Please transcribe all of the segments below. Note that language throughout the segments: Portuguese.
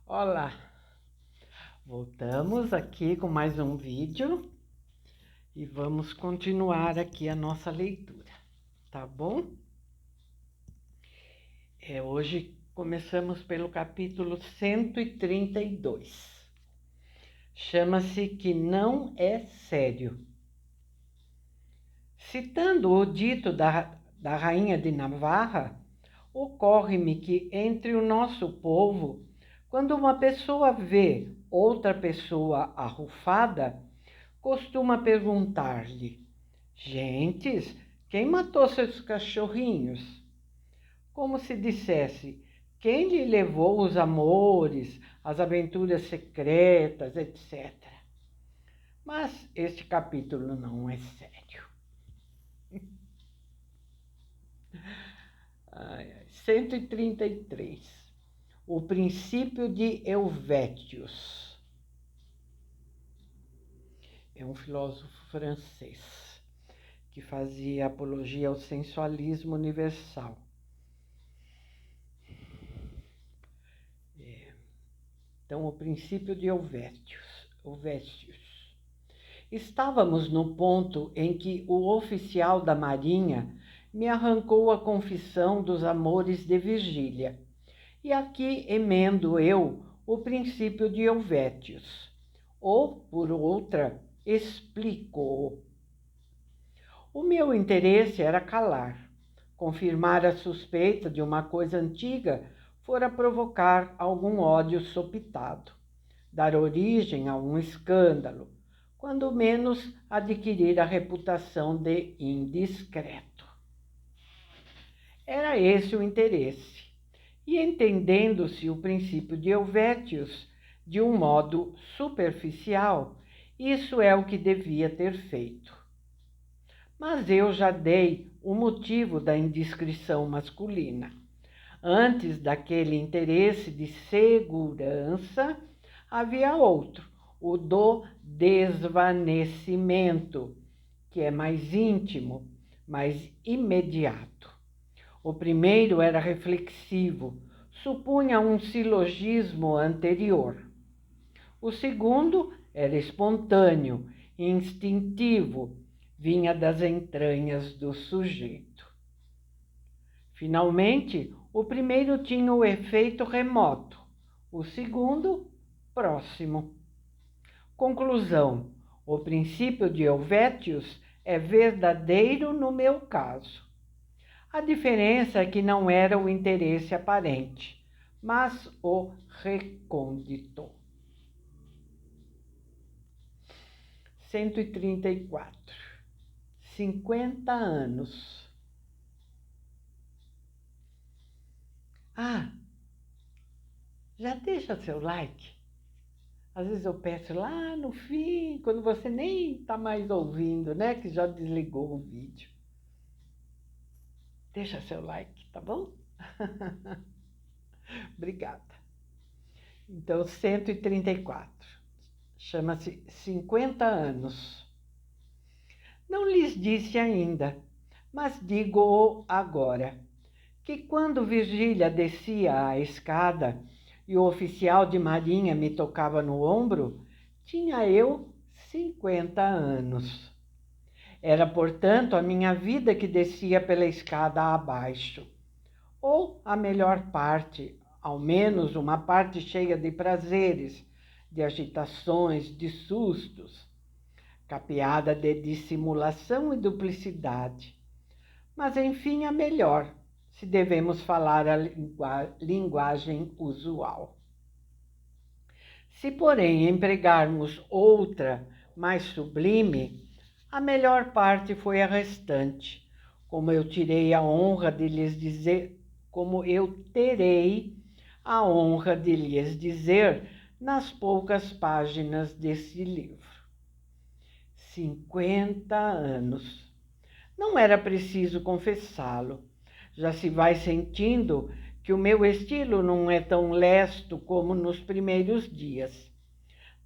Olá, voltamos aqui com mais um vídeo e vamos continuar aqui a nossa leitura, tá bom? Hoje começamos pelo capítulo 132. Chama-se Que Não É Sério. Citando o dito da rainha de Navarra, ocorre-me que entre o nosso povo, quando uma pessoa vê outra pessoa arrufada, costuma perguntar-lhe: Gentes, quem matou seus cachorrinhos? Como se dissesse: quem lhe levou os amores, as aventuras secretas, etc. Mas este capítulo não é sério. 133. O princípio de Helvétius. É um filósofo francês que fazia apologia ao sensualismo universal. Então, o princípio de Helvétius. Estávamos no ponto em que o oficial da Marinha me arrancou a confissão dos amores de Virgília. E aqui emendo eu o princípio de Helvétius, ou, por outra, explico-o. O meu interesse era calar. Confirmar a suspeita de uma coisa antiga fora provocar algum ódio sopitado, dar origem a um escândalo, quando menos adquirir a reputação de indiscreto. Era esse o interesse. E entendendo-se o princípio de Helvétius de um modo superficial, isso é o que devia ter feito. Mas eu já dei o motivo da indiscrição masculina. Antes daquele interesse de segurança, havia outro, o do desvanecimento, que é mais íntimo, mais imediato. O primeiro era reflexivo, supunha um silogismo anterior. O segundo era espontâneo, instintivo, vinha das entranhas do sujeito. Finalmente, o primeiro tinha o efeito remoto, o segundo, próximo. Conclusão: o princípio de Helvétius é verdadeiro no meu caso. A diferença é que não era o interesse aparente, mas o recôndito. 134. 50 anos. Já deixa seu like? Às vezes eu peço lá no fim, quando você nem está mais ouvindo, né? Que já desligou o vídeo. Deixa seu like, tá bom? Obrigada. Então, 134. Chama-se 50 anos. Não lhes disse ainda, mas digo-o agora, que quando Virgília descia a escada e o oficial de marinha me tocava no ombro, tinha eu 50 anos. Era, portanto, a minha vida que descia pela escada abaixo. Ou a melhor parte, ao menos uma parte cheia de prazeres, de agitações, de sustos, capeada de dissimulação e duplicidade. Mas, enfim, a melhor, se devemos falar a linguagem usual. Se, porém, empregarmos outra, mais sublime, a melhor parte foi a restante, como eu terei a honra de lhes dizer nas poucas páginas desse livro. 50 anos. Não era preciso confessá-lo. Já se vai sentindo que o meu estilo não é tão lesto como nos primeiros dias.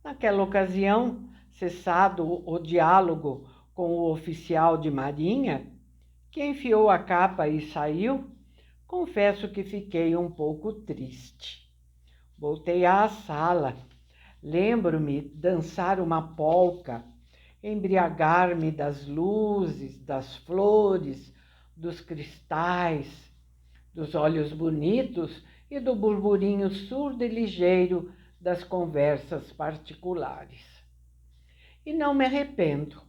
Naquela ocasião, cessado o diálogo com o oficial de marinha, que enfiou a capa e saiu, confesso que fiquei um pouco triste. Voltei à sala. Lembro-me dançar uma polca, embriagar-me das luzes, das flores, dos cristais, dos olhos bonitos e do burburinho surdo e ligeiro das conversas particulares. E não me arrependo,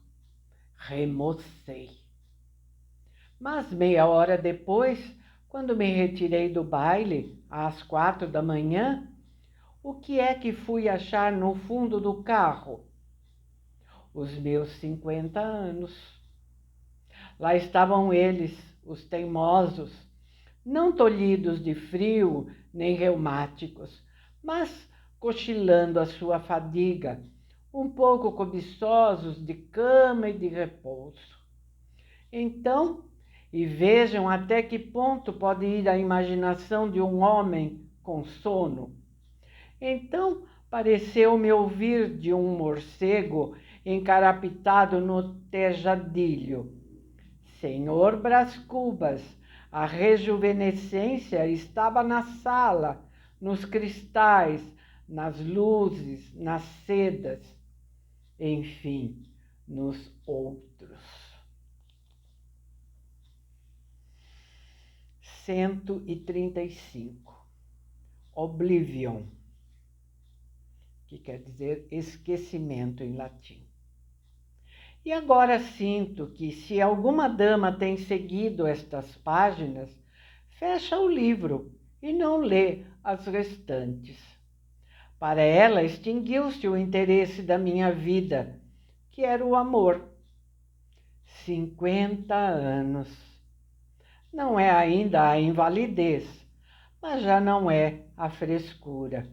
remocei. Mas meia hora depois, quando me retirei do baile, às 4 da manhã, o que é que fui achar no fundo do carro? Os meus 50 anos. Lá estavam eles, os teimosos, não tolhidos de frio nem reumáticos, mas cochilando a sua fadiga, um pouco cobiçosos de cama e de repouso. Então, e vejam até que ponto pode ir a imaginação de um homem com sono. Então, pareceu-me ouvir de um morcego encarapitado no tejadilho: Senhor Brás Cubas, a rejuvenescência estava na sala, nos cristais, nas luzes, nas sedas, enfim, nos outros. 135. Oblivion, que quer dizer esquecimento em latim. E agora sinto que, se alguma dama tem seguido estas páginas, fecha o livro e não lê as restantes. Para ela, extinguiu-se o interesse da minha vida, que era o amor. 50 anos. Não é ainda a invalidez, mas já não é a frescura.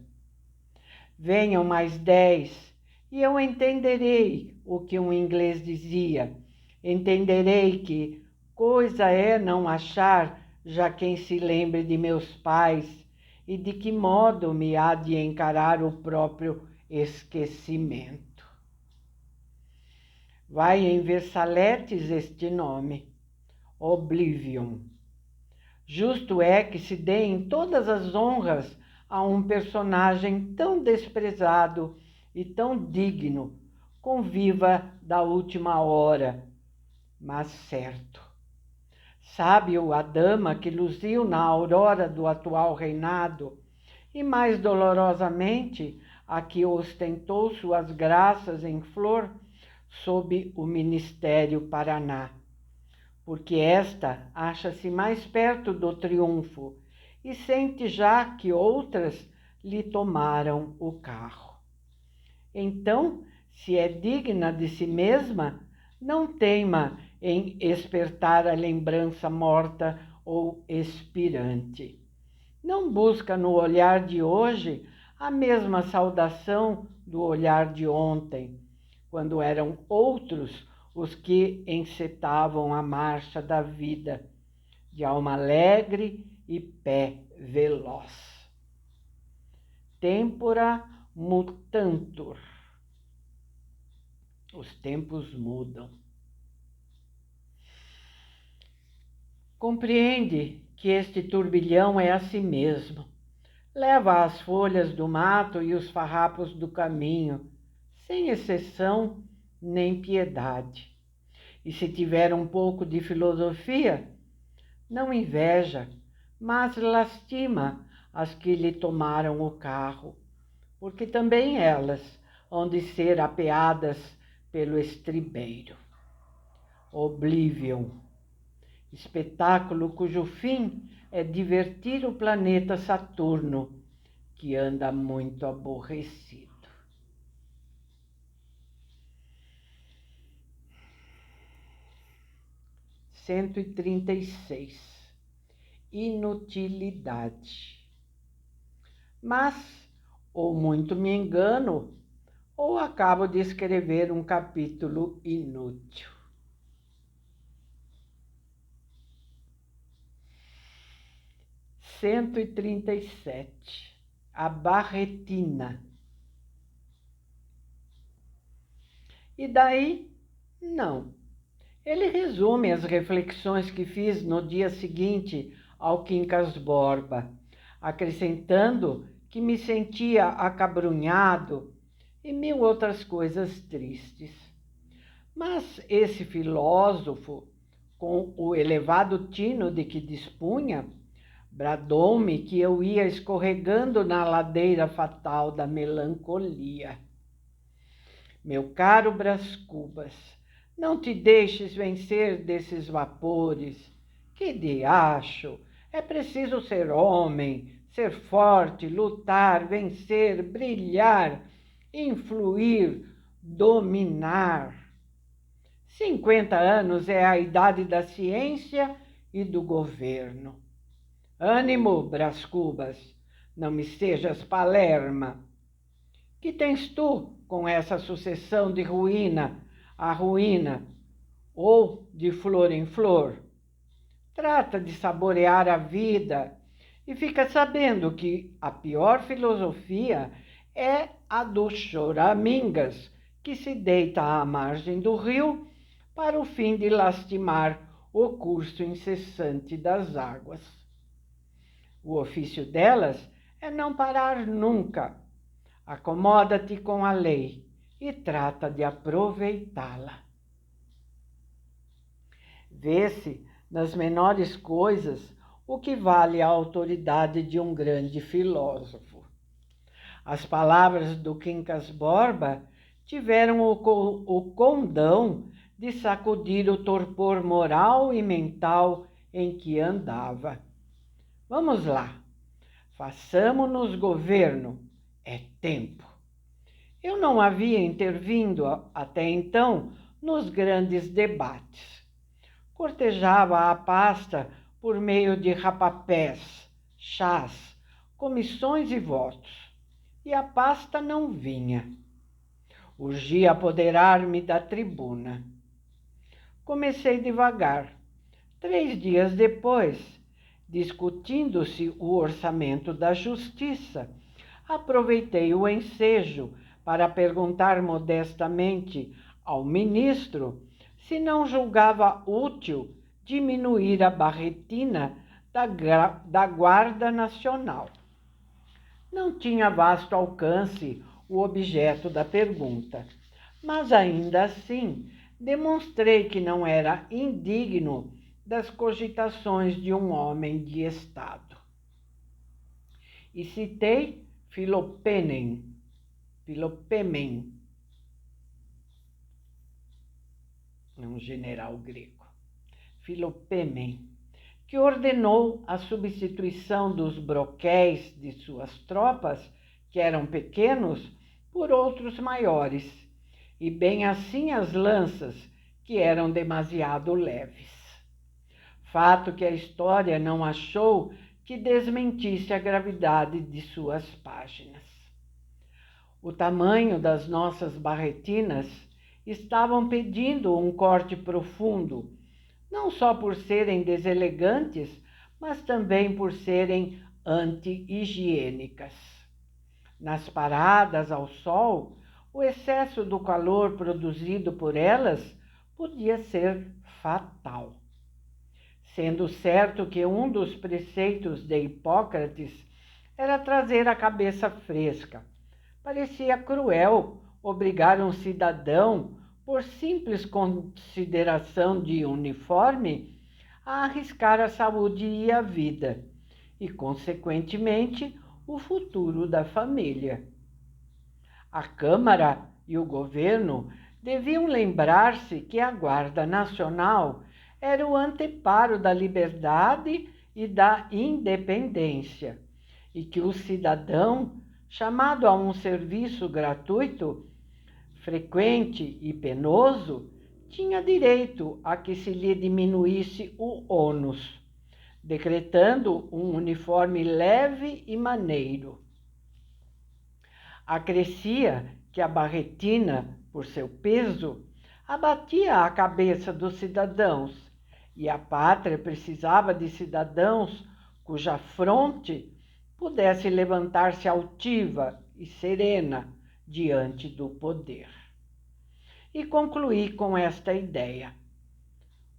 Venham mais 10 e eu entenderei o que um inglês dizia. Entenderei que coisa é não achar já quem se lembre de meus pais e de que modo me há de encarar o próprio esquecimento. Vai em versaletes este nome, Oblivion. Justo é que se deem todas as honras a um personagem tão desprezado e tão digno, conviva da última hora, mas certo. Sabe-o a dama que luziu na aurora do atual reinado, e mais dolorosamente a que ostentou suas graças em flor sob o Ministério Paraná, porque esta acha-se mais perto do triunfo e sente já que outras lhe tomaram o carro. Então, se é digna de si mesma, não teima em espertar a lembrança morta ou expirante. Não busca no olhar de hoje a mesma saudação do olhar de ontem, quando eram outros os que encetavam a marcha da vida, de alma alegre e pé veloz. Tempora mutantur. Os tempos mudam. Compreende que este turbilhão é a si mesmo. Leva as folhas do mato e os farrapos do caminho, sem exceção nem piedade. E se tiver um pouco de filosofia, não inveja, mas lastima as que lhe tomaram o carro, porque também elas hão de ser apeadas pelo estribeiro. Oblivion, espetáculo cujo fim é divertir o planeta Saturno, que anda muito aborrecido. 136. Inutilidade. Mas, ou muito me engano, ou acabo de escrever um capítulo inútil. 137. A barretina. E daí, não. Ele resume as reflexões que fiz no dia seguinte ao Quincas Borba, acrescentando que me sentia acabrunhado e mil outras coisas tristes. Mas esse filósofo, com o elevado tino de que dispunha, bradou-me que eu ia escorregando na ladeira fatal da melancolia. Meu caro Brás Cubas, não te deixes vencer desses vapores. Que diacho! É preciso ser homem, ser forte, lutar, vencer, brilhar, influir, dominar. 50 anos é a idade da ciência e do governo. Ânimo, Brás Cubas, não me sejas palerma. Que tens tu com essa sucessão de ruína a ruína ou de flor em flor? Trata de saborear a vida e fica sabendo que a pior filosofia é a dos choramingas, que se deita à margem do rio para o fim de lastimar o curso incessante das águas. O ofício delas é não parar nunca. Acomoda-te com a lei e trata de aproveitá-la. Vê-se nas menores coisas o que vale a autoridade de um grande filósofo. As palavras do Quincas Borba tiveram o condão de sacudir o torpor moral e mental em que andava. Vamos lá, façamos-nos governo, é tempo. Eu não havia intervindo até então nos grandes debates. Cortejava a pasta por meio de rapapés, chás, comissões e votos, e a pasta não vinha. Urgia apoderar-me da tribuna. Comecei devagar. 3 dias depois, discutindo-se o orçamento da justiça, aproveitei o ensejo para perguntar modestamente ao ministro se não julgava útil diminuir a barretina da Guarda Nacional. Não tinha vasto alcance o objeto da pergunta, mas ainda assim demonstrei que não era indigno das cogitações de um homem de Estado. E citei Filopêmen, um general grego, Filopêmen, que ordenou a substituição dos broquéis de suas tropas, que eram pequenos, por outros maiores, e bem assim as lanças, que eram demasiado leves. Fato que a história não achou que desmentisse a gravidade de suas páginas. O tamanho das nossas barretinas estavam pedindo um corte profundo, não só por serem deselegantes, mas também por serem anti-higiênicas. Nas paradas ao sol, o excesso do calor produzido por elas podia ser fatal. Sendo certo que um dos preceitos de Hipócrates era trazer a cabeça fresca. Parecia cruel obrigar um cidadão, por simples consideração de uniforme, a arriscar a saúde e a vida, e, consequentemente, o futuro da família. A Câmara e o governo deviam lembrar-se que a Guarda Nacional era o anteparo da liberdade e da independência, e que o cidadão, chamado a um serviço gratuito, frequente e penoso, tinha direito a que se lhe diminuísse o ônus, decretando um uniforme leve e maneiro. Acrescia que a barretina, por seu peso, abatia a cabeça dos cidadãos, e a pátria precisava de cidadãos cuja fronte pudesse levantar-se altiva e serena diante do poder. E concluí com esta ideia: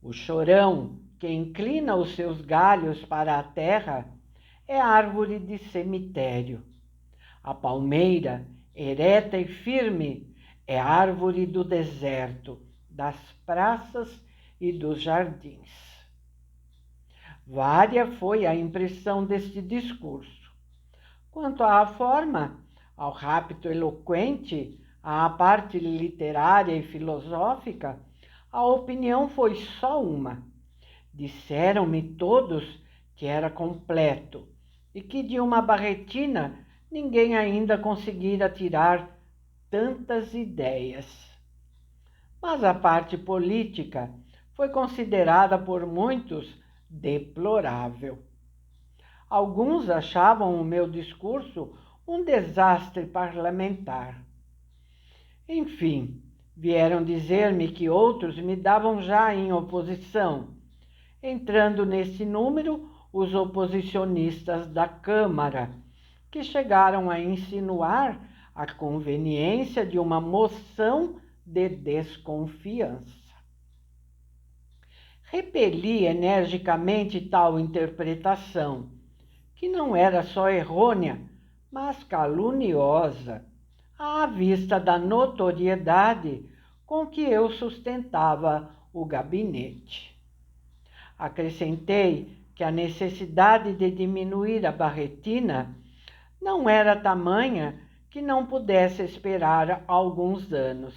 o chorão que inclina os seus galhos para a terra é árvore de cemitério. A palmeira, ereta e firme, é árvore do deserto, das praças e dos jardins. Vária foi a impressão deste discurso. Quanto à forma, ao rapto eloquente, à parte literária e filosófica, a opinião foi só uma. Disseram-me todos que era completo e que de uma barretina ninguém ainda conseguira tirar tantas ideias. Mas a parte política foi considerada por muitos deplorável. Alguns achavam o meu discurso um desastre parlamentar. Enfim, vieram dizer-me que outros me davam já em oposição, entrando nesse número os oposicionistas da Câmara, que chegaram a insinuar a conveniência de uma moção de desconfiança. Repeli energicamente tal interpretação, que não era só errônea, mas caluniosa, à vista da notoriedade com que eu sustentava o gabinete. Acrescentei que a necessidade de diminuir a barretina não era tamanha que não pudesse esperar alguns anos,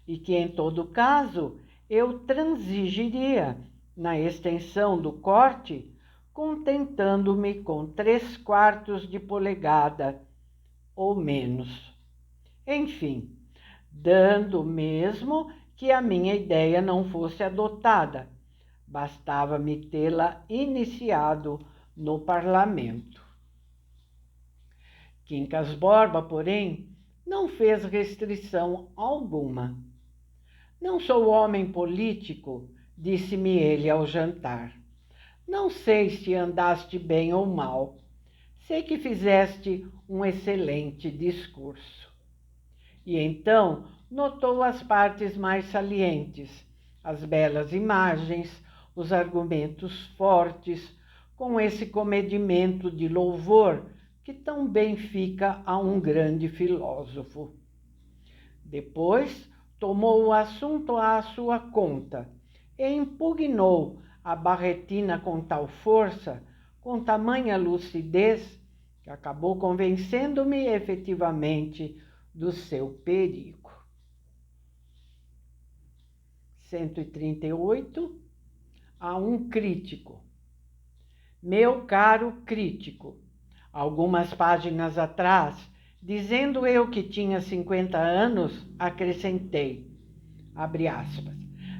e que, em todo caso, eu transigiria na extensão do corte, contentando-me com 3/4 de polegada ou menos. Enfim, dando mesmo que a minha ideia não fosse adotada, bastava-me tê-la iniciado no parlamento. Quincas Borba, porém, não fez restrição alguma. Não sou homem político, disse-me ele ao jantar. Não sei se andaste bem ou mal. Sei que fizeste um excelente discurso. E então notou as partes mais salientes, as belas imagens, os argumentos fortes, com esse comedimento de louvor que tão bem fica a um grande filósofo. Depois tomou o assunto à sua conta e impugnou a barretina com tal força, com tamanha lucidez, que acabou convencendo-me efetivamente do seu perigo. 138. A um crítico. Meu caro crítico, algumas páginas atrás, dizendo eu que tinha 50 anos, acrescentei, abre aspas,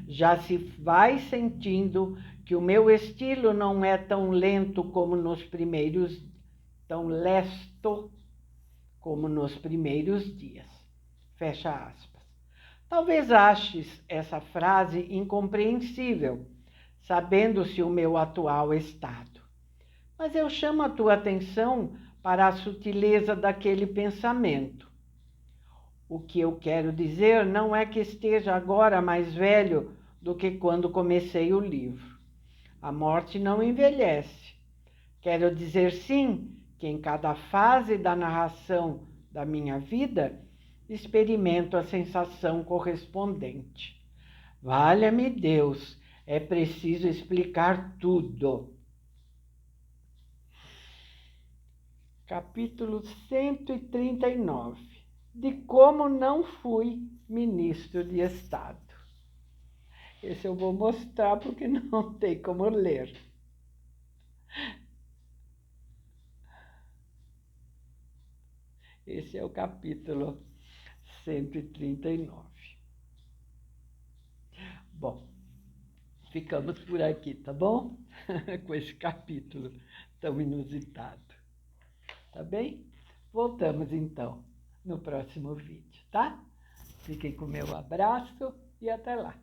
já se vai sentindo que o meu estilo não é tão lento como nos primeiros, tão lesto como nos primeiros dias. Fecha aspas. Talvez aches essa frase incompreensível, sabendo-se o meu atual estado. Mas eu chamo a tua atenção para a sutileza daquele pensamento. O que eu quero dizer não é que esteja agora mais velho do que quando comecei o livro. A morte não envelhece. Quero dizer, sim, que em cada fase da narração da minha vida, experimento a sensação correspondente. Valha-me Deus, é preciso explicar tudo. Capítulo 139. De como não fui ministro de Estado. Esse eu vou mostrar porque não tem como ler. Esse é o capítulo 139. Bom, ficamos por aqui, tá bom? Com esse capítulo tão inusitado. Tá bem? Voltamos então no próximo vídeo, tá? Fiquem com o meu abraço e até lá.